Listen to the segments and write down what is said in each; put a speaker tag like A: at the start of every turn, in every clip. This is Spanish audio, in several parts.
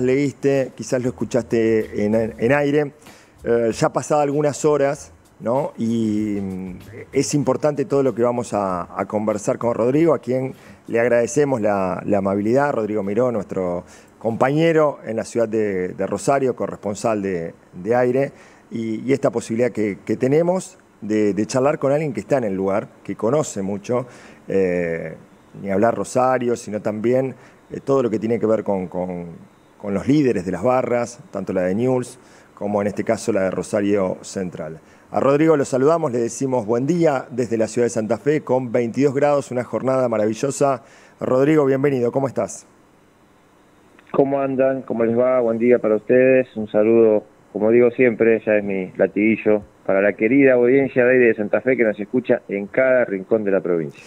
A: leíste, quizás lo escuchaste en aire, ya pasado algunas horas, ¿no? Y es importante todo lo que vamos a conversar con Rodrigo, a quien le agradecemos la amabilidad. Rodrigo Miró, nuestro compañero en la ciudad de Rosario, corresponsal de aire, y esta posibilidad que tenemos de charlar con alguien que está en el lugar, que conoce mucho, ni hablar Rosario, sino también todo lo que tiene que ver con los líderes de las barras, tanto la de Newell's como en este caso la de Rosario Central. A Rodrigo lo saludamos, le decimos buen día desde la ciudad de Santa Fe con 22 grados, una jornada maravillosa. Rodrigo, bienvenido, ¿cómo estás?
B: ¿Cómo andan? ¿Cómo les va? Buen día para ustedes. Un saludo, como digo siempre, ya es mi latiguillo, para la querida audiencia de aire de Santa Fe que nos escucha en cada rincón de la provincia.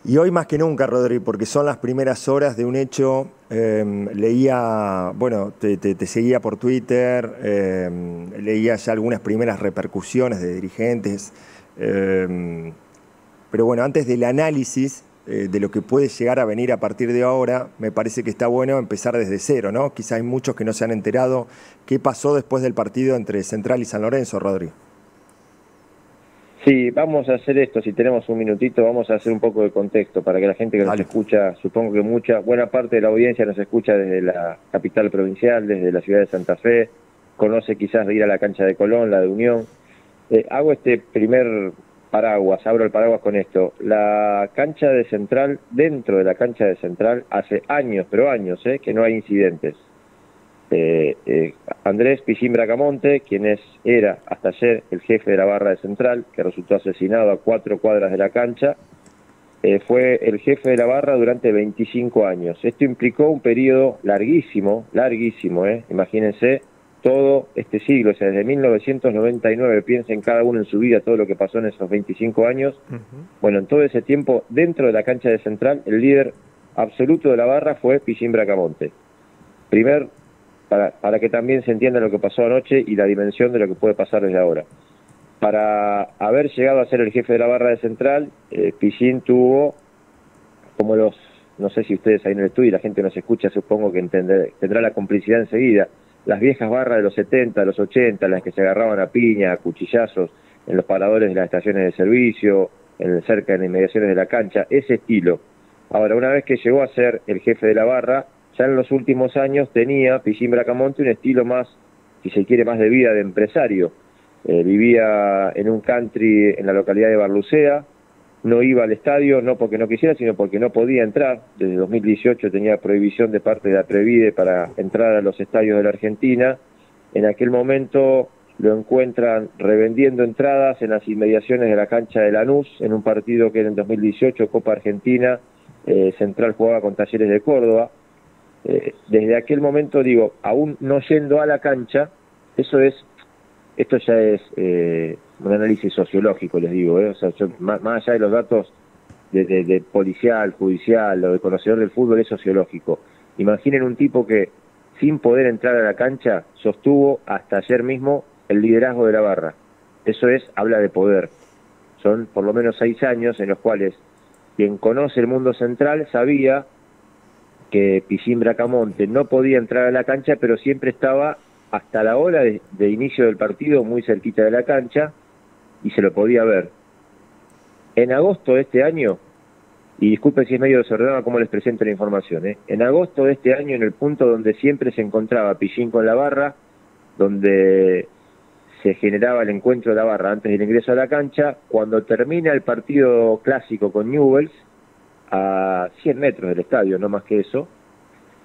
A: Y hoy más que nunca, Rodri, porque son las primeras horas de un hecho, leía, bueno, te seguía por Twitter, leía ya algunas primeras repercusiones de dirigentes, pero bueno, antes del análisis de lo que puede llegar a venir a partir de ahora, me parece que está bueno empezar desde cero, ¿no? Quizás hay muchos que no se han enterado qué pasó después del partido entre Central y San Lorenzo, Rodri.
B: Sí, vamos a hacer esto, si tenemos un minutito, vamos a hacer un poco de contexto para que la gente que nos escucha, supongo que buena parte de la audiencia nos escucha desde la capital provincial, desde la ciudad de Santa Fe, conoce quizás de ir a la cancha de Colón, la de Unión. Hago este primer paraguas, abro el paraguas con esto. La cancha de Central, dentro de la cancha de Central, hace años, pero años, que no hay incidentes. Andrés Pichín Bracamonte, quien era hasta ayer el jefe de la barra de Central, que resultó asesinado a 4 cuadras de la cancha, fue el jefe de la barra durante 25 años. Esto implicó un periodo larguísimo, imagínense, todo este siglo, o sea, desde 1999, piensen cada uno en su vida todo lo que pasó en esos 25 años. Bueno, en todo ese tiempo, dentro de la cancha de Central, el líder absoluto de la barra fue Pichín Bracamonte. Para que también se entienda lo que pasó anoche y la dimensión de lo que puede pasar desde ahora. Para haber llegado a ser el jefe de la barra de Central, Pichín tuvo, como no sé si ustedes ahí en el estudio y la gente nos escucha, supongo que tendrá la complicidad enseguida, las viejas barras de los 70, los 80, las que se agarraban a piña, a cuchillazos, en los paradores de las estaciones de servicio, cerca de las inmediaciones de la cancha, ese estilo. Ahora, una vez que llegó a ser el jefe de la barra, ya en los últimos años tenía Pichín Bracamonte un estilo más, si se quiere, más de vida de empresario. Vivía en un country en la localidad de Barlucea, no iba al estadio, no porque no quisiera, sino porque no podía entrar. Desde 2018 tenía prohibición de parte de la Previde para entrar a los estadios de la Argentina. En aquel momento lo encuentran revendiendo entradas en las inmediaciones de la cancha de Lanús, en un partido que era en 2018, Copa Argentina, Central jugaba con Talleres de Córdoba. Desde aquel momento, digo, aún no yendo a la cancha, esto ya es un análisis sociológico, les digo, o sea, más allá de los datos de policial, judicial o de conocedor del fútbol, es sociológico. Imaginen un tipo que sin poder entrar a la cancha sostuvo hasta ayer mismo el liderazgo de la barra. Eso habla de poder. Son por lo menos 6 años en los cuales quien conoce el mundo central sabía que Pichín Bracamonte no podía entrar a la cancha, pero siempre estaba hasta la hora de inicio del partido muy cerquita de la cancha y se lo podía ver. En agosto de este año, y disculpen si es medio desordenado cómo les presento la información, en agosto de este año, en el punto donde siempre se encontraba Pichín con la barra, donde se generaba el encuentro de la barra antes del ingreso a la cancha, cuando termina el partido clásico con Newell's, a 100 metros del estadio, no más que eso,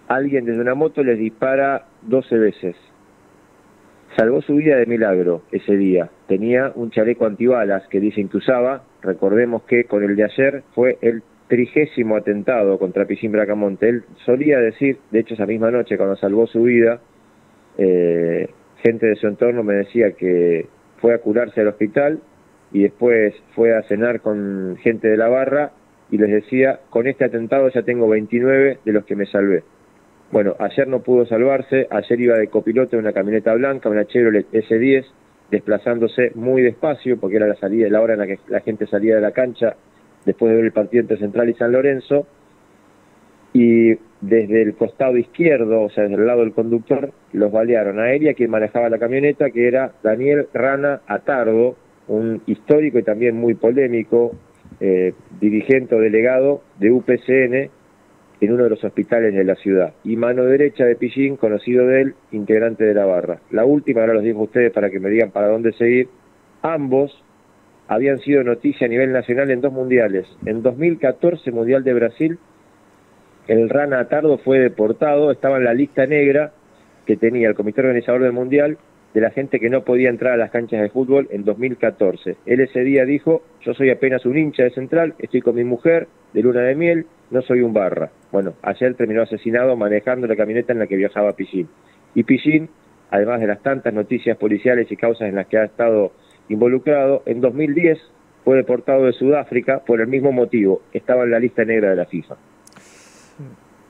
B: alguien desde una moto les dispara 12 veces. Salvó su vida de milagro ese día. Tenía un chaleco antibalas que dicen que usaba. Recordemos que con el de ayer fue el 30º atentado contra Pichín Bracamonte. Él solía decir, de hecho esa misma noche cuando salvó su vida, gente de su entorno me decía que fue a curarse al hospital y después fue a cenar con gente de la barra y les decía, con este atentado ya tengo 29 de los que me salvé. Bueno, ayer no pudo salvarse, ayer iba de copiloto en una camioneta blanca, una Chevrolet S10, desplazándose muy despacio, porque era la hora en la que la gente salía de la cancha, después de ver el partido entre Central y San Lorenzo, y desde el costado izquierdo, o sea, desde el lado del conductor, los balearon a él y a quien manejaba la camioneta, que era Daniel Rana Atardo, un histórico y también muy polémico dirigente o delegado de UPCN en uno de los hospitales de la ciudad, y mano derecha de Pillín, conocido de él, integrante de la barra. La última, ahora los digo a ustedes para que me digan para dónde seguir. Ambos habían sido noticia a nivel nacional en 2 mundiales. En 2014, Mundial de Brasil, el Rana Atardo fue deportado, estaba en la lista negra que tenía el comité organizador del Mundial de la gente que no podía entrar a las canchas de fútbol en 2014. Él ese día dijo: yo soy apenas un hincha de Central, estoy con mi mujer de luna de miel, no soy un barra. Bueno, ayer terminó asesinado manejando la camioneta en la que viajaba Pillín. Y Pillín, además de las tantas noticias policiales y causas en las que ha estado involucrado, en 2010 fue deportado de Sudáfrica por el mismo motivo, estaba en la lista negra de la FIFA.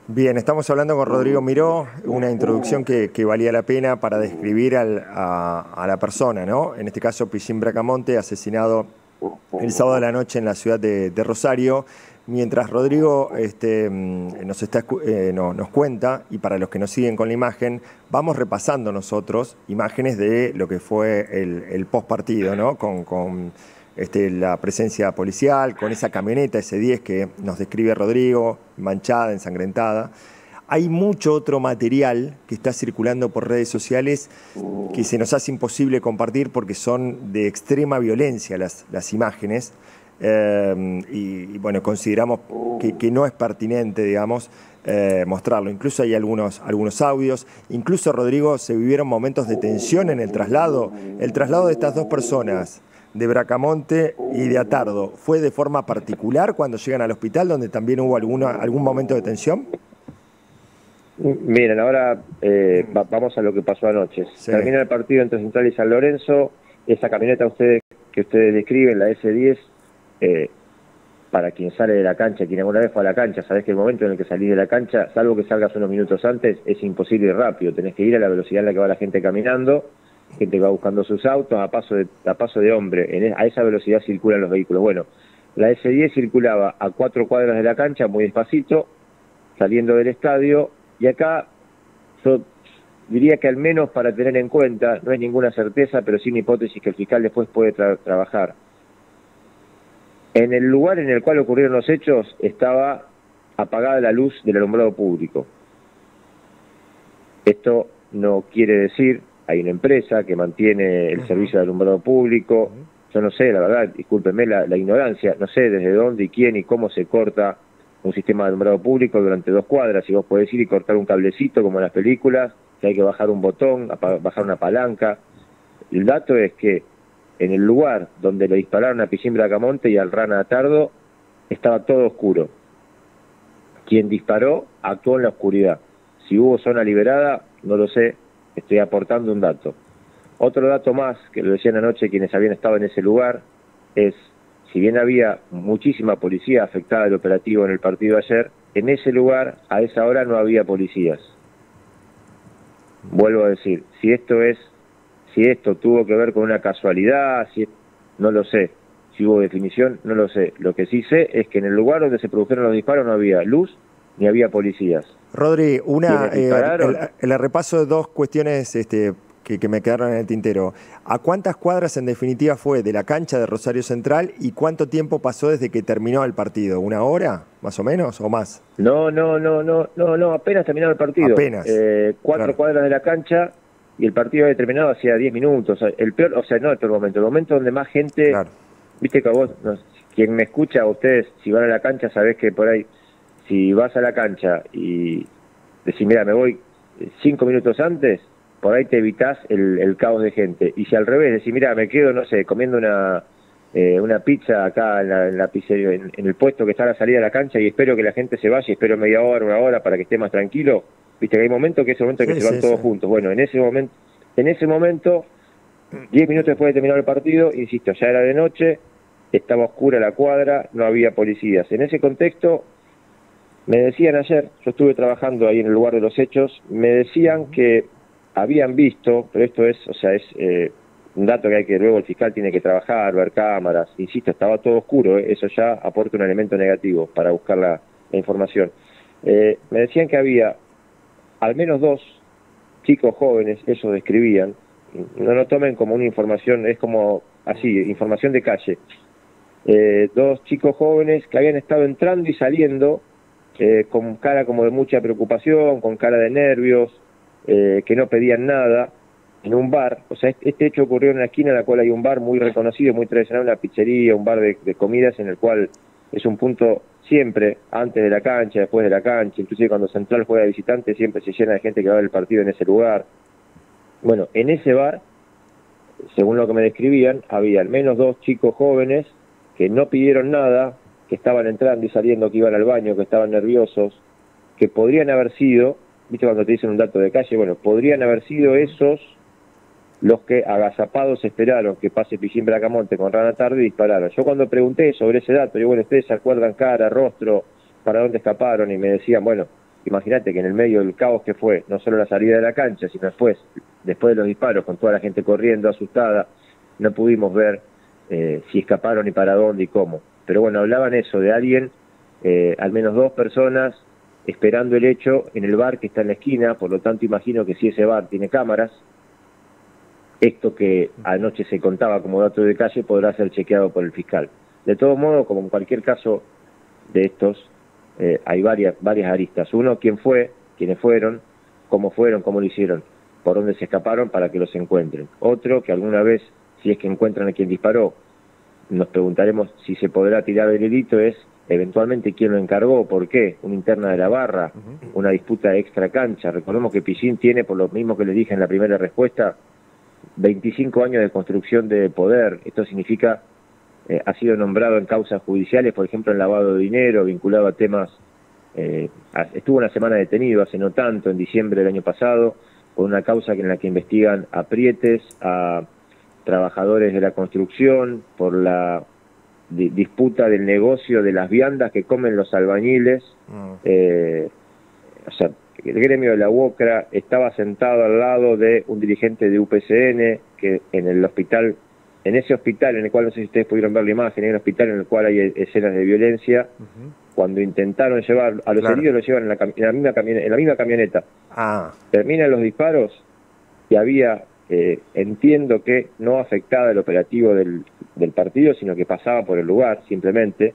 A: Bien, estamos hablando con Rodrigo Miró, una introducción que valía la pena para describir a la persona, ¿no? En este caso, Pillín Bracamonte, asesinado el sábado de la noche en la ciudad de Rosario. Mientras Rodrigo nos cuenta, y para los que nos siguen con la imagen, vamos repasando nosotros imágenes de lo que fue el postpartido, ¿no? Con la presencia policial, con esa camioneta S10 que nos describe Rodrigo, manchada, ensangrentada. Hay mucho otro material que está circulando por redes sociales que se nos hace imposible compartir porque son de extrema violencia las imágenes. Y bueno, consideramos que no es pertinente, digamos, mostrarlo. Incluso hay algunos audios. Incluso, Rodrigo, se vivieron momentos de tensión en el traslado. El traslado de estas dos personas, de Bracamonte y de Atardo, ¿fue de forma particular cuando llegan al hospital, donde también hubo algún momento de tensión?
B: Miren, ahora vamos a lo que pasó anoche. Sí. Termina el partido entre Central y San Lorenzo. Esa camioneta que ustedes describen, la S10, para quien sale de la cancha, quien alguna vez fue a la cancha, sabés que el momento en el que salís de la cancha, salvo que salgas unos minutos antes, es imposible ir rápido. Tenés que ir a la velocidad en la que va la gente caminando, gente que va buscando sus autos a paso de hombre. A esa velocidad circulan los vehículos. Bueno, la S10 circulaba a 4 cuadras de la cancha, muy despacito, saliendo del estadio, y acá yo diría que al menos para tener en cuenta, no es ninguna certeza, pero sí una hipótesis que el fiscal después puede trabajar. En el lugar en el cual ocurrieron los hechos estaba apagada la luz del alumbrado público. Esto no quiere decir, hay una empresa que mantiene el servicio de alumbrado público, yo no sé, la verdad, discúlpenme la ignorancia, no sé desde dónde y quién y cómo se corta un sistema de alumbrado público durante 2 cuadras, y vos podés ir y cortar un cablecito como en las películas, que hay que bajar un botón, bajar una palanca. El dato es que en el lugar donde le dispararon a Pillín Bracamonte y al Rana Atardo estaba todo oscuro. Quien disparó actuó en la oscuridad. Si hubo zona liberada, no lo sé, estoy aportando un dato. Otro dato más, que lo decían anoche quienes habían estado en ese lugar, es, si bien había muchísima policía afectada del operativo en el partido ayer, en ese lugar, a esa hora, no había policías. Vuelvo a decir, si esto tuvo que ver con una casualidad, no lo sé. Si hubo definición, no lo sé. Lo que sí sé es que en el lugar donde se produjeron los disparos no había luz ni había policías.
A: Rodri, el repaso de 2 cuestiones que me quedaron en el tintero. ¿A cuántas cuadras en definitiva fue de la cancha de Rosario Central y cuánto tiempo pasó desde que terminó el partido? ¿1 hora, más o menos, o más?
B: No, apenas terminó el partido.
A: Apenas.
B: 4 cuadras de la cancha y el partido había terminado hacía 10 minutos. No el momento donde más gente... Claro. Viste que vos, quien me escucha, ustedes, si van a la cancha, sabés que por ahí, si vas a la cancha y decís, mira, me voy 5 minutos antes, por ahí te evitás el caos de gente. Y si al revés, decís, mira, me quedo, no sé, comiendo una pizza acá en la pizzería, en el puesto que está a la salida de la cancha, y espero que la gente se vaya, y espero media hora, 1 hora para que esté más tranquilo. Viste que hay momentos que se van todos juntos. Bueno, en ese momento, 10 minutos después de terminar el partido, insisto, ya era de noche, estaba oscura la cuadra, no había policías. En ese contexto, me decían ayer, yo estuve trabajando ahí en el lugar de los hechos, me decían que habían visto, pero esto es un dato que luego el fiscal tiene que trabajar, ver cámaras, insisto, estaba todo oscuro, eso ya aporta un elemento negativo para buscar la información. Me decían que había al menos 2 chicos jóvenes, eso describían, no lo tomen como una información, es como así, información de calle. 2 chicos jóvenes que habían estado entrando y saliendo con cara como de mucha preocupación, con cara de nervios, que no pedían nada, en un bar. O sea, este hecho ocurrió en una esquina en la cual hay un bar muy reconocido, muy tradicional, una pizzería, un bar de comidas en el cual es un punto siempre, antes de la cancha, después de la cancha, inclusive cuando Central juega de visitante, siempre se llena de gente que va a ver el partido en ese lugar. Bueno, en ese bar, según lo que me describían, había al menos 2 chicos jóvenes que no pidieron nada, que estaban entrando y saliendo, que iban al baño, que estaban nerviosos, que podrían haber sido, viste cuando te dicen un dato de calle, bueno, podrían haber sido esos los que agazapados esperaron que pase Pichín Bracamonte con Rana Tarde y dispararon. Yo cuando pregunté sobre ese dato, yo, bueno, ¿ustedes se acuerdan cara, rostro, para dónde escaparon? Y me decían, bueno, imagínate que en el medio del caos que fue, no solo la salida de la cancha, sino después de los disparos, con toda la gente corriendo, asustada, no pudimos ver si escaparon y para dónde y cómo. Pero bueno, hablaban eso, de alguien, al menos 2 personas, esperando el hecho en el bar que está en la esquina, por lo tanto imagino que si ese bar tiene cámaras, esto que anoche se contaba como dato de calle podrá ser chequeado por el fiscal. De todos modos, como en cualquier caso de estos, hay varias aristas. Uno, quién fue, quiénes fueron, cómo lo hicieron, por dónde se escaparon para que los encuentren. Otro, que alguna vez, si es que encuentran a quien disparó, nos preguntaremos si se podrá tirar el delito, es eventualmente quién lo encargó, por qué, una interna de la barra, una disputa extra cancha. Recordemos que Pichín tiene, por lo mismo que le dije en la primera respuesta, 25 años de construcción de poder. Esto significa, ha sido nombrado en causas judiciales, por ejemplo en lavado de dinero, vinculado a temas, estuvo una semana detenido hace no tanto, en diciembre del año pasado, por una causa en la que investigan a Prietes, a trabajadores de la construcción, por la disputa del negocio de las viandas que comen los albañiles. O sea, el gremio de la UOCRA estaba sentado al lado de un dirigente de UPCN, que en el hospital, en ese hospital en el cual, no sé si ustedes pudieron ver la imagen, en el hospital en el cual hay escenas de violencia, cuando intentaron llevar a los heridos, los llevan en la misma camioneta. Terminan los disparos y había, entiendo que no afectaba el operativo del partido, sino que pasaba por el lugar simplemente.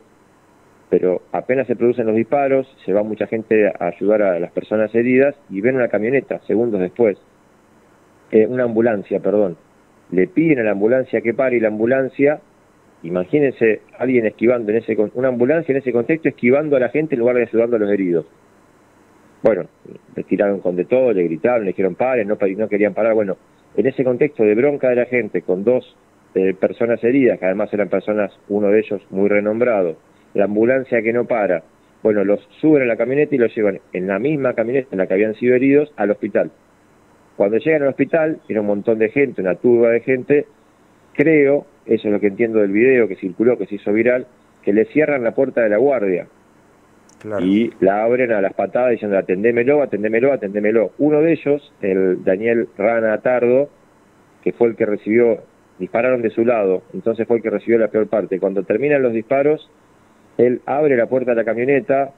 B: Pero apenas se producen los disparos, se va mucha gente a ayudar a las personas heridas y ven una camioneta, segundos después, una ambulancia, perdón. Le piden a la ambulancia que pare y la ambulancia, imagínense alguien esquivando, una ambulancia en ese contexto esquivando a la gente en lugar de ayudando a los heridos. Bueno, le tiraron con de todo, le gritaron, le dijeron paren, no querían parar. Bueno, en ese contexto de bronca de la gente con 2 personas heridas, que además eran personas, uno de ellos muy renombrado, la ambulancia que no para, bueno, los suben a la camioneta y los llevan en la misma camioneta en la que habían sido heridos al hospital. Cuando llegan al hospital, era un montón de gente, una turba de gente, creo, eso es lo que entiendo del video que circuló, que se hizo viral, que le cierran la puerta de la guardia. Claro. Y la abren a las patadas diciendo atendémelo, atendémelo, atendémelo. Uno de ellos, el Daniel Rana Tardo, que fue el que recibió, dispararon de su lado, entonces fue el que recibió la peor parte. Cuando terminan los disparos, él abre la puerta de la camioneta.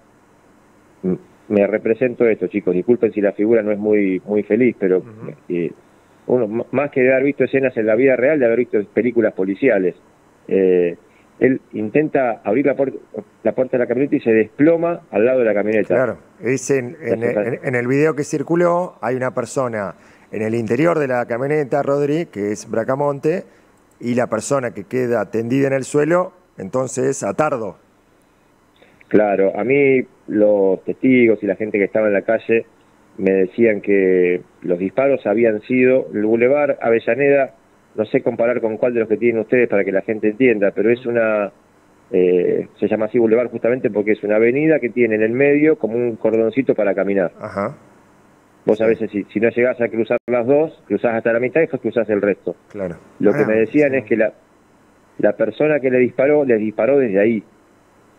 B: Me represento esto, chicos, disculpen si la figura no es muy feliz, pero uno, más que de haber visto escenas en la vida real, de haber visto películas policiales, él intenta abrir la puerta de la camioneta y se desploma al lado de la camioneta.
A: Claro, es en el video que circuló, hay una persona en el interior de la camioneta, Rodri, que es Bracamonte, y la persona que queda tendida en el suelo, entonces, a Tardo.
B: Claro, a mí los testigos y la gente que estaba en la calle me decían que los disparos habían sido el Boulevard Avellaneda, no sé comparar con cuál de los que tienen ustedes para que la gente entienda, pero es una, se llama así Boulevard justamente porque es una avenida que tiene en el medio como un cordoncito para caminar.
A: Ajá.
B: Vos a veces si no llegás a cruzar las dos, cruzás hasta la mitad y después cruzás el resto.
A: Claro.
B: Lo que me decían es que la persona que les disparó desde ahí.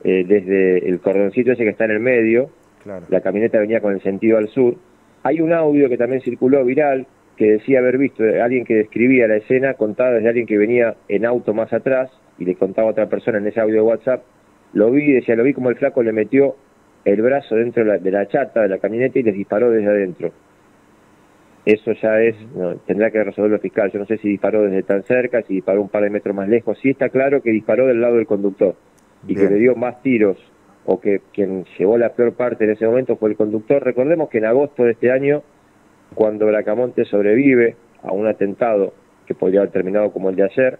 B: Desde el cordoncito ese que está en el medio, claro. La camioneta venía con el sentido al sur. Hay un audio que también circuló viral, que decía haber visto a alguien que describía la escena, contada desde alguien que venía en auto más atrás, y le contaba a otra persona en ese audio de WhatsApp, lo vi como el flaco le metió el brazo dentro de la chata de la camioneta y les disparó desde adentro. Eso ya es, no, tendrá que resolverlo el fiscal. Yo no sé si disparó desde tan cerca, si disparó un par de metros más lejos. Sí está claro que disparó del lado del conductor y que le dio más tiros, o que quien llevó la peor parte en ese momento fue el conductor. Recordemos que en agosto de este año, cuando Bracamonte sobrevive a un atentado que podría haber terminado como el de ayer,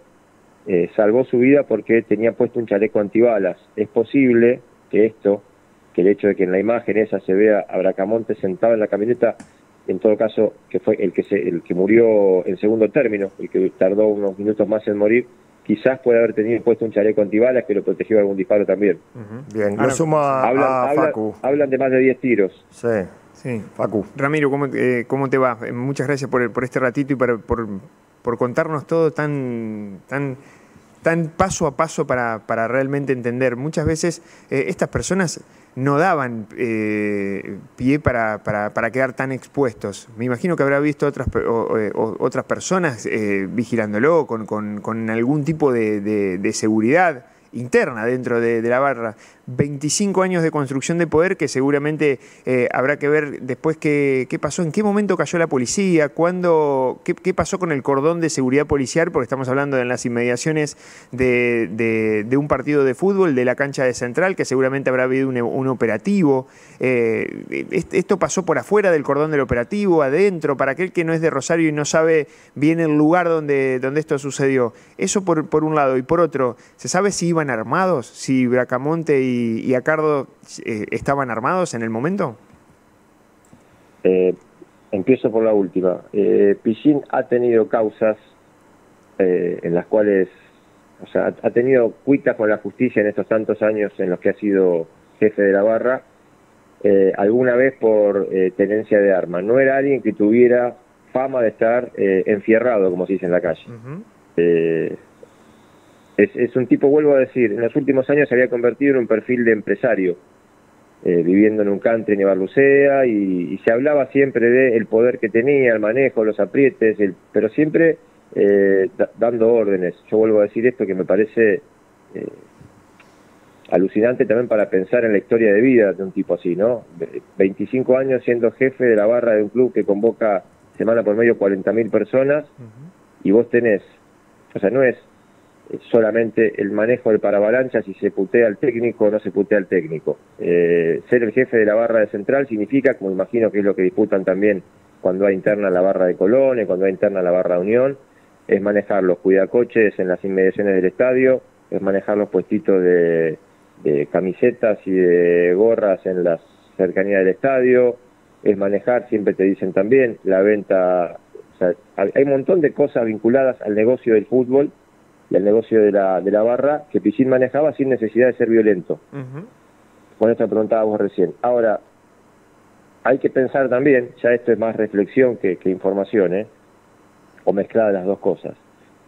B: salvó su vida porque tenía puesto un chaleco antibalas. Es posible que el hecho de que en la imagen esa se vea a Bracamonte sentado en la camioneta, en todo caso, que fue el que murió en segundo término, el que tardó unos minutos más en morir, quizás puede haber tenido puesto un chaleco antibalas que lo protegió de algún disparo también.
A: Bien, lo sumo a Facu.
B: Hablan de más de 10 tiros.
C: Sí. Facu. Ramiro, ¿cómo te va? Muchas gracias por este ratito y por contarnos todo tan paso a paso para realmente entender. Muchas veces estas personas no daban pie para quedar tan expuestos. Me imagino que habrá visto otras personas vigilándolo con algún tipo de seguridad interna dentro de la barra. 25 años de construcción de poder que seguramente habrá que ver después qué pasó, en qué momento cayó la policía, qué pasó con el cordón de seguridad policial, porque estamos hablando de las inmediaciones de un partido de fútbol, de la cancha de Central, que seguramente habrá habido un operativo. Esto pasó por afuera del cordón del operativo, adentro, para aquel que no es de Rosario y no sabe bien el lugar donde esto sucedió. Eso por un lado. Y por otro, ¿se sabe si iban armados? ¿Si Bracamonte y Acardo estaban armados en el momento?
B: Empiezo por la última. Pichín ha tenido causas en las cuales, o sea, ha tenido cuitas con la justicia en estos tantos años en los que ha sido jefe de la barra, alguna vez por tenencia de armas. No era alguien que tuviera fama de estar enfierrado, como se dice en la calle. Es un tipo, vuelvo a decir, en los últimos años se había convertido en un perfil de empresario, viviendo en un country en Ibarlucea, y se hablaba siempre del poder que tenía, el manejo, los aprietes, pero siempre dando órdenes. Yo vuelvo a decir esto que me parece alucinante también para pensar en la historia de vida de un tipo así, ¿no? 25 años siendo jefe de la barra de un club que convoca semana por medio 40.000 personas, y vos tenés, o sea, no es solamente el manejo del paravalancha, si se putea al técnico o no se putea al técnico. Ser el jefe de la barra de Central significa, como imagino que es lo que disputan también cuando hay interna la barra de Colón, cuando hay interna la barra de Unión, es manejar los cuidacoches en las inmediaciones del estadio, es manejar los puestitos de camisetas y de gorras en las cercanías del estadio, es manejar, siempre te dicen también, la venta. O sea, hay un montón de cosas vinculadas al negocio del fútbol y al negocio de la barra que Pichín manejaba sin necesidad de ser violento. Con esto preguntábamos recién. Ahora, hay que pensar también, ya esto es más reflexión que información, o mezclada las dos cosas.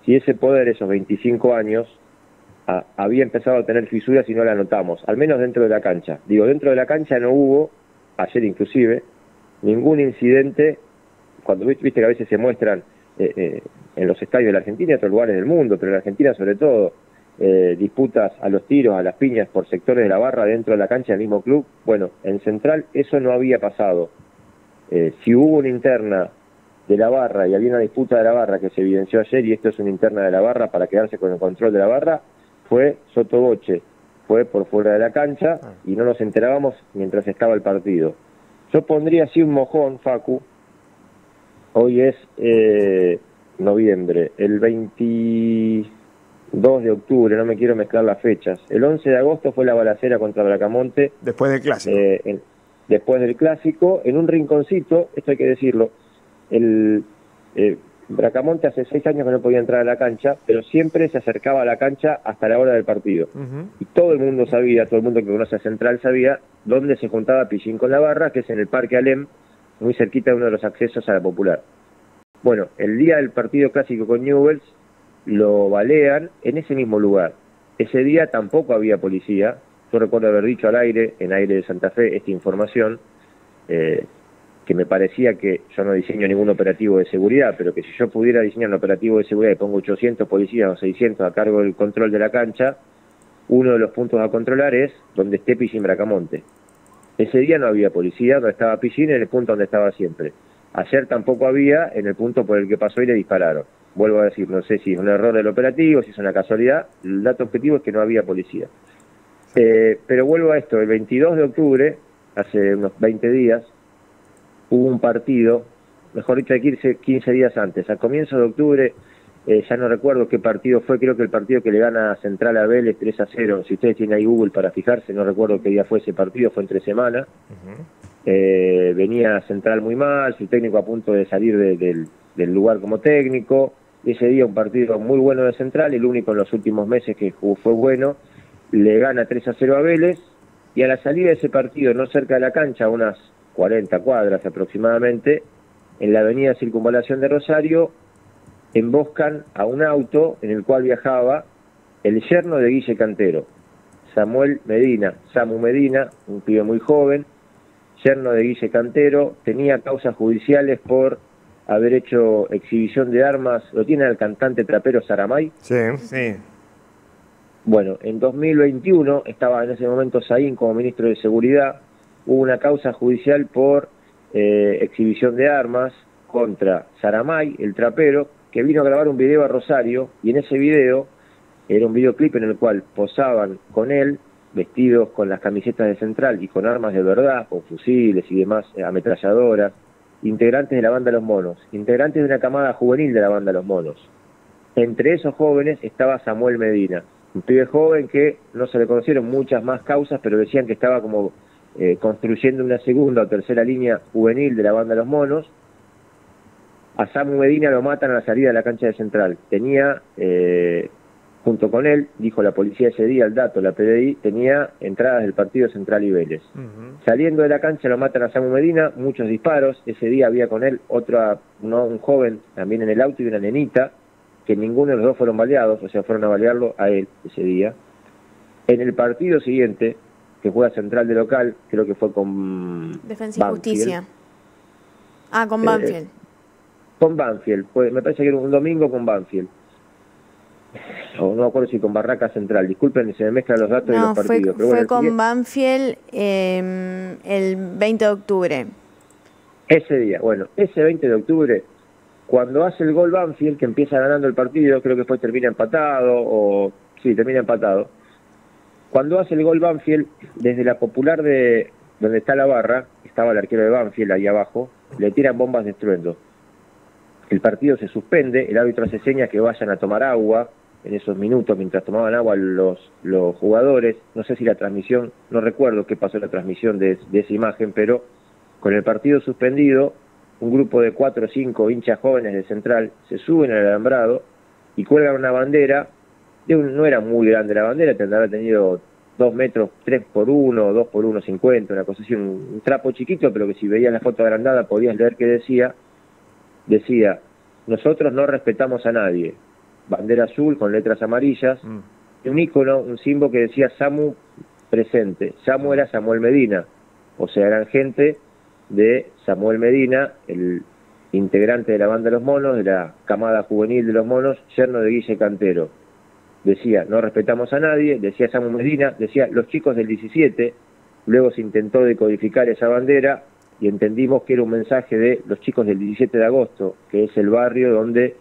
B: Si ese poder, esos 25 años, había empezado a tener fisuras y no la notamos, al menos dentro de la cancha. Digo, dentro de la cancha no hubo, ayer inclusive, ningún incidente, cuando viste que a veces se muestran en los estadios de la Argentina y en otros lugares del mundo, pero en la Argentina sobre todo, disputas a los tiros, a las piñas por sectores de la barra dentro de la cancha del mismo club. Bueno, en Central eso no había pasado. Si hubo una interna de la barra y había una disputa de la barra que se evidenció ayer, y esto es una interna de la barra para quedarse con el control de la barra, fue sotoboche, fue por fuera de la cancha y no nos enterábamos mientras estaba el partido. Yo pondría así un mojón, Facu. Hoy es noviembre, el 22 de octubre, no me quiero mezclar las fechas. El 11 de agosto fue la balacera contra Bracamonte.
C: Después del Clásico.
B: Después del Clásico, en un rinconcito, esto hay que decirlo, Bracamonte hace 6 años que no podía entrar a la cancha, pero siempre se acercaba a la cancha hasta la hora del partido. Y todo el mundo sabía, todo el mundo que conoce a Central sabía dónde se juntaba Pichín con la barra, que es en el Parque Alem, muy cerquita de uno de los accesos a la Popular. Bueno, el día del partido clásico con Newell's lo balean en ese mismo lugar. Ese día tampoco había policía. Yo recuerdo haber dicho al aire, en Aire de Santa Fe, esta información, que me parecía que yo no diseño ningún operativo de seguridad, pero que si yo pudiera diseñar un operativo de seguridad y pongo 800 policías o 600 a cargo del control de la cancha, uno de los puntos a controlar es donde esté Pichín Bracamonte. Ese día no había policía donde estaba Piscín, en el punto donde estaba siempre. Ayer tampoco había en el punto por el que pasó y le dispararon. Vuelvo a decir, no sé si es un error del operativo, si es una casualidad. El dato objetivo es que no había policía. Pero vuelvo a esto, el 22 de octubre, hace unos 20 días, hubo un partido, mejor dicho, hay que irse 15 días antes. A comienzos de octubre, ya no recuerdo qué partido fue, creo que el partido que le gana a Central a Vélez 3-0. Si ustedes tienen ahí Google para fijarse, no recuerdo qué día fue ese partido, fue entre semana. Venía Central muy mal, su técnico a punto de salir del lugar como técnico. Ese día un partido muy bueno de Central, el único en los últimos meses que fue bueno, le gana 3-0 a Vélez, y a la salida de ese partido, no cerca de la cancha, a unas 40 cuadras aproximadamente, en la avenida Circunvalación de Rosario, emboscan a un auto en el cual viajaba el yerno de Guille Cantero, Samu Medina, un pibe muy joven, yerno de Guille Cantero, tenía causas judiciales por haber hecho exhibición de armas. ¿Lo tiene el cantante trapero Saramay?
A: Sí, sí.
B: Bueno, en 2021 estaba en ese momento Saín como ministro de Seguridad. Hubo una causa judicial por exhibición de armas contra Saramay, el trapero, que vino a grabar un video a Rosario, y en ese video, era un videoclip en el cual posaban con él, vestidos con las camisetas de Central y con armas de verdad, con fusiles y demás, ametralladoras, integrantes de la banda Los Monos, integrantes de una camada juvenil de la banda Los Monos. Entre esos jóvenes estaba Samuel Medina, un pibe joven que no se le conocieron muchas más causas, pero decían que estaba como construyendo una segunda o tercera línea juvenil de la banda Los Monos. A Samu Medina lo matan a la salida de la cancha de Central. Tenía, junto con él, dijo la policía ese día, el dato, la PDI, tenía entradas del partido Central y Vélez. Saliendo de la cancha lo matan a Samu Medina, muchos disparos. Ese día había con él un joven también en el auto y una nenita, que ninguno de los dos fueron baleados, o sea, fueron a balearlo a él ese día. En el partido siguiente, que juega Central de local, creo que fue con
D: Defensa y Justicia. Con Banfield.
B: Con Banfield, me parece que era un domingo con Banfield. O no me acuerdo si con Barraca Central, disculpen, se me mezclan los datos de los partidos.
D: Pero fue con Banfield el 20 de octubre.
B: Ese día, bueno, ese 20 de octubre, cuando hace el gol Banfield, que empieza ganando el partido, creo que después termina empatado, termina empatado. Cuando hace el gol Banfield, desde la popular de donde está la barra, estaba el arquero de Banfield ahí abajo, le tiran bombas de estruendo. El partido se suspende, el árbitro hace señas que vayan a tomar agua en esos minutos, mientras tomaban agua los jugadores. No sé si la transmisión, no recuerdo qué pasó en la transmisión de esa imagen, pero con el partido suspendido, un grupo de 4 o 5 hinchas jóvenes de Central se suben al alambrado y cuelgan una bandera. No era muy grande la bandera, tendrá tenido 2 metros, 3 por 1, 2 por 1,50, una cosa así, un trapo chiquito, pero que si veías la foto agrandada podías leer que decía, nosotros no respetamos a nadie. Bandera azul con letras amarillas, y un ícono, un símbolo que decía Samu presente. Samu era Samuel Medina, o sea, eran gente de Samuel Medina, el integrante de la banda Los Monos, de la camada juvenil de Los Monos, yerno de Guille Cantero. Decía, no respetamos a nadie, decía Samu Medina, decía los chicos del 17, luego se intentó decodificar esa bandera y entendimos que era un mensaje de los chicos del 17 de agosto, que es el barrio donde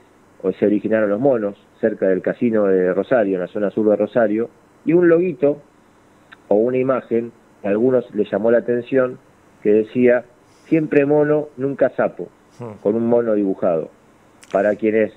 B: se originaron Los Monos, cerca del casino de Rosario, en la zona sur de Rosario, y un loguito o una imagen que a algunos les llamó la atención, que decía, siempre mono, nunca sapo, con un mono dibujado. Para quienes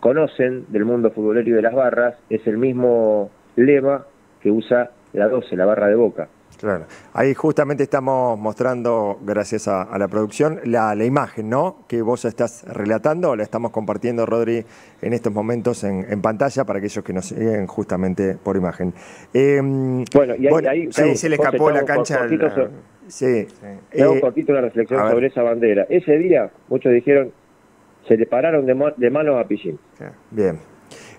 B: conocen del mundo futbolero y de las barras, es el mismo lema que usa la 12, la barra de Boca.
A: Claro. Ahí justamente estamos mostrando, gracias a la producción, la imagen, ¿no?, que vos estás relatando. La estamos compartiendo, Rodri, en estos momentos en pantalla para aquellos que nos siguen justamente por imagen.
B: Ahí
C: sí, se le escapó la cancha.
B: Hago cortito una reflexión sobre esa bandera. Ese día, muchos dijeron, se le pararon de manos a Piscín.
A: Bien.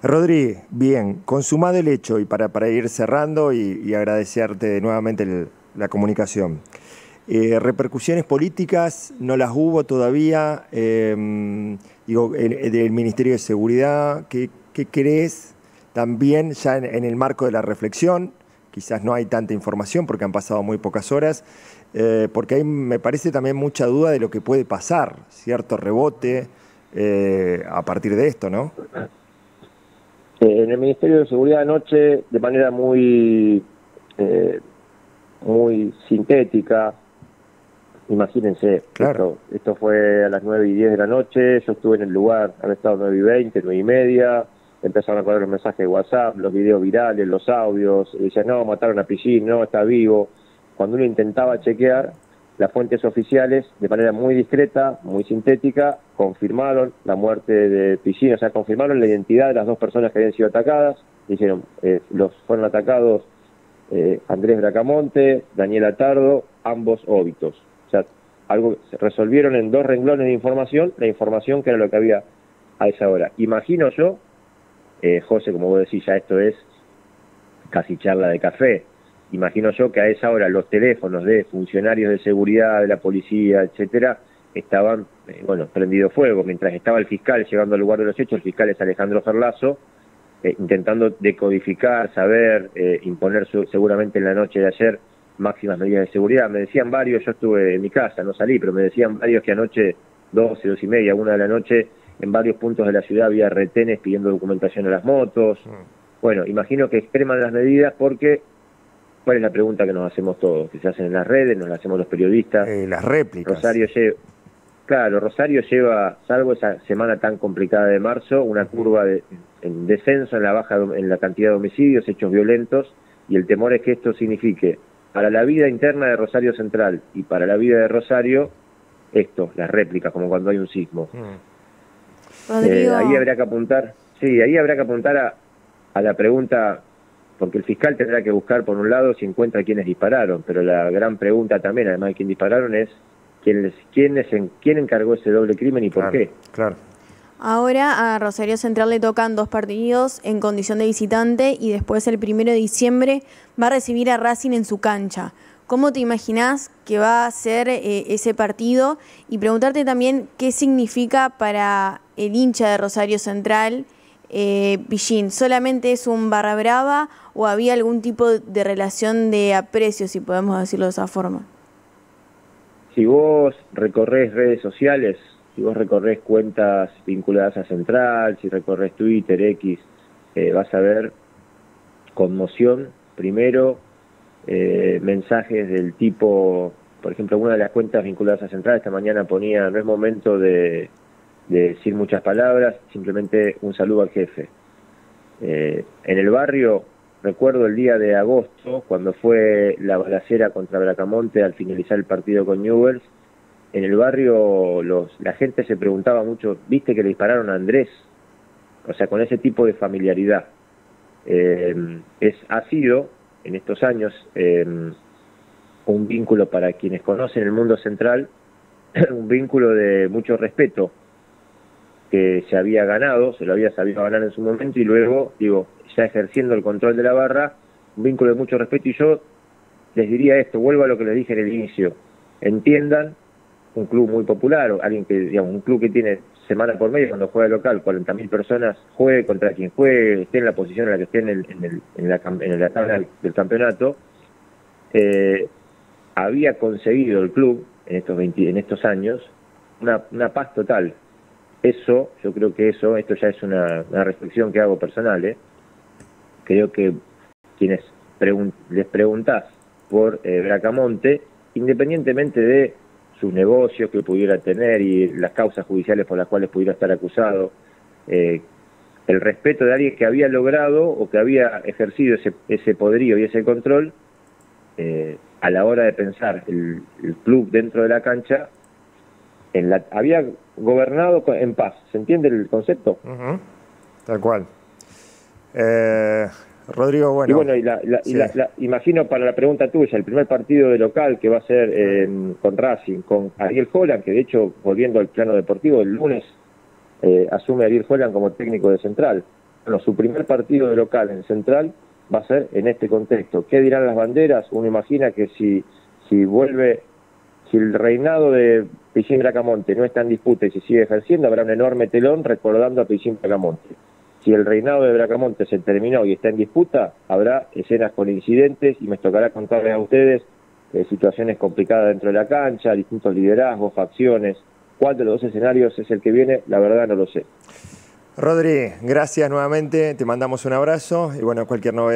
A: Rodri, bien, consumado el hecho, y para ir cerrando y agradecerte nuevamente la comunicación. Repercusiones políticas no las hubo todavía, del Ministerio de Seguridad. ¿Qué crees también ya en el marco de la reflexión quizás no hay tanta información porque han pasado muy pocas horas, porque ahí me parece también mucha duda de lo que puede pasar, cierto rebote a partir de esto, ¿no?
B: En el Ministerio de Seguridad anoche, de manera muy sintética, imagínense,
A: claro.
B: esto fue a las 9:10 de la noche, yo estuve en el lugar, han estado 9:20, 9:30, empezaron a correr los mensajes de WhatsApp, los videos virales, los audios, y decían, no, mataron a Pichín, no, está vivo. Cuando uno intentaba chequear, las fuentes oficiales, de manera muy discreta, muy sintética, confirmaron la muerte de Pichín, o sea, confirmaron la identidad de las dos personas que habían sido atacadas, dijeron, fueron atacados Andrés Bracamonte, Daniel Atardo, ambos óbitos. O sea, algo se resolvieron en 2 renglones de información, la información que era lo que había a esa hora. Imagino yo, José, como vos decís, ya esto es casi charla de café, imagino yo que a esa hora los teléfonos de funcionarios de seguridad, de la policía, etcétera, estaban, prendido fuego. Mientras estaba el fiscal llegando al lugar de los hechos, el fiscal es Alejandro Ferlazo, intentando decodificar, saber, imponer seguramente en la noche de ayer máximas medidas de seguridad. Me decían varios, yo estuve en mi casa, no salí, pero me decían varios que anoche, 12, 2:30, 1 de la noche, en varios puntos de la ciudad había retenes pidiendo documentación a las motos. Bueno, imagino que extreman las medidas porque, ¿cuál es la pregunta que nos hacemos todos? Que se hacen en las redes, nos la hacemos los periodistas.
A: Las réplicas.
B: Rosario lleva, salvo esa semana tan complicada de marzo, una curva en descenso en la cantidad de homicidios, hechos violentos, y el temor es que esto signifique para la vida interna de Rosario Central y para la vida de Rosario, las réplicas, como cuando hay un sismo. Ahí habrá que apuntar, a la pregunta, porque el fiscal tendrá que buscar por un lado si encuentra quiénes dispararon, pero la gran pregunta también, además de quién dispararon, es quién encargó ese doble crimen y por qué.
A: Claro.
D: Ahora a Rosario Central le tocan 2 partidos en condición de visitante y después el 1 de diciembre va a recibir a Racing en su cancha. ¿Cómo te imaginás que va a ser ese partido? Y preguntarte también qué significa para el hincha de Rosario Central Pichín. ¿Solamente es un barra brava o había algún tipo de relación de aprecio, si podemos decirlo de esa forma?
B: Si vos recorres redes sociales, si vos recorres cuentas vinculadas a Central, si recorres Twitter, X, vas a ver conmoción, primero, mensajes del tipo, por ejemplo, una de las cuentas vinculadas a Central esta mañana ponía, no es momento de decir muchas palabras, simplemente un saludo al jefe. En el barrio, recuerdo el día de agosto, cuando fue la balacera contra Bracamonte al finalizar el partido con Newell's, en el barrio la gente se preguntaba mucho, ¿viste que le dispararon a Andrés? O sea, con ese tipo de familiaridad. Ha sido, en estos años, un vínculo para quienes conocen el mundo central, un vínculo de mucho respeto, que se había ganado, se lo había sabido ganar en su momento, y luego, ya ejerciendo el control de la barra, un vínculo de mucho respeto. Y yo les diría esto, vuelvo a lo que les dije en el inicio, entiendan, un club muy popular, o alguien que, un club que tiene semana por medio, cuando juega local, 40.000 personas, juegue contra quien juegue, esté en la posición en la que esté en la tabla del campeonato, había conseguido el club en estos años una paz total. Eso, yo creo que esto ya es una reflexión que hago personal, creo que quienes les preguntás por Bracamonte, independientemente de sus negocios que pudiera tener y las causas judiciales por las cuales pudiera estar acusado, el respeto de alguien que había logrado o que había ejercido ese poderío y ese control, a la hora de pensar el club dentro de la cancha, había gobernado en paz. ¿Se entiende el concepto?
A: Tal cual. Rodrigo, bueno.
B: Imagino para la pregunta tuya, el primer partido de local que va a ser con Racing, con Ariel Holland, que de hecho, volviendo al plano deportivo, el lunes asume Ariel Holland como técnico de Central. Bueno, su primer partido de local en Central va a ser en este contexto. ¿Qué dirán las banderas? Uno imagina que si el reinado de Pichín Bracamonte no está en disputa y se sigue ejerciendo, habrá un enorme telón recordando a Pichín Bracamonte. Si el reinado de Bracamonte se terminó y está en disputa, habrá escenas con incidentes y me tocará contarles a ustedes situaciones complicadas dentro de la cancha, distintos liderazgos, facciones. ¿Cuál de los dos escenarios es el que viene? La verdad no lo sé.
A: Rodri, gracias nuevamente, te mandamos un abrazo y bueno, cualquier novedad.